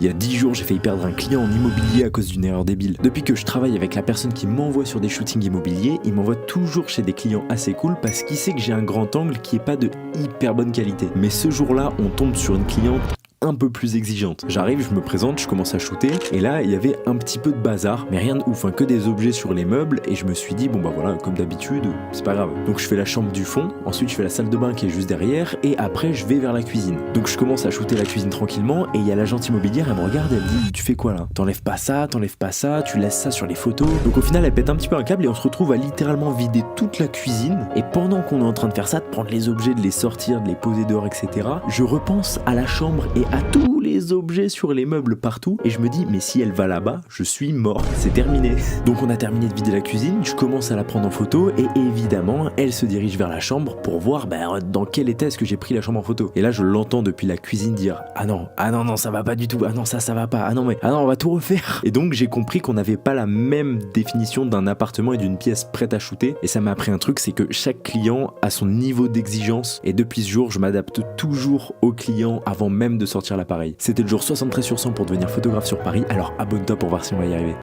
Il y a 10 jours, j'ai failli perdre un client en immobilier à cause d'une erreur débile. Depuis que je travaille avec la personne qui m'envoie sur des shootings immobiliers, il m'envoie toujours chez des clients assez cool parce qu'il sait que j'ai un grand angle qui est pas de hyper bonne qualité. Mais ce jour-là, on tombe sur une cliente un peu plus exigeante. J'arrive, je me présente, je commence à shooter et là il y avait un petit peu de bazar, mais rien de ouf, que des objets sur les meubles et je me suis dit bon bah voilà, comme d'habitude, c'est pas grave. Donc je fais la chambre du fond, ensuite je fais la salle de bain qui est juste derrière et après je vais vers la cuisine. Donc je commence à shooter la cuisine tranquillement et il y a l'agente immobilière, elle me regarde et elle me dit tu fais quoi là? T'enlèves pas ça, tu laisses ça sur les photos. Donc au final elle pète un petit peu un câble et on se retrouve à littéralement vider toute la cuisine et pendant qu'on est en train de faire ça, de prendre les objets, de les sortir, de les poser dehors, etc. je repense à la chambre et à tous les objets sur les meubles partout et je me dis mais si elle va là-bas, je suis mort, c'est terminé. Donc on a terminé de vider la cuisine, je commence à la prendre en photo et évidemment elle se dirige vers la chambre pour voir dans quel état est-ce que j'ai pris la chambre en photo. Et là je l'entends depuis la cuisine dire ah non ça va pas du tout, ah non ça va pas, ah non on va tout refaire. Et donc j'ai compris qu'on n'avait pas la même définition d'un appartement et d'une pièce prête à shooter et ça m'a appris un truc, c'est que chaque client a son niveau d'exigence et depuis ce jour je m'adapte toujours aux clients avant même de sortir l'appareil. C'était le jour 73/100 pour devenir photographe sur Paris, alors abonne-toi pour voir si on va y arriver.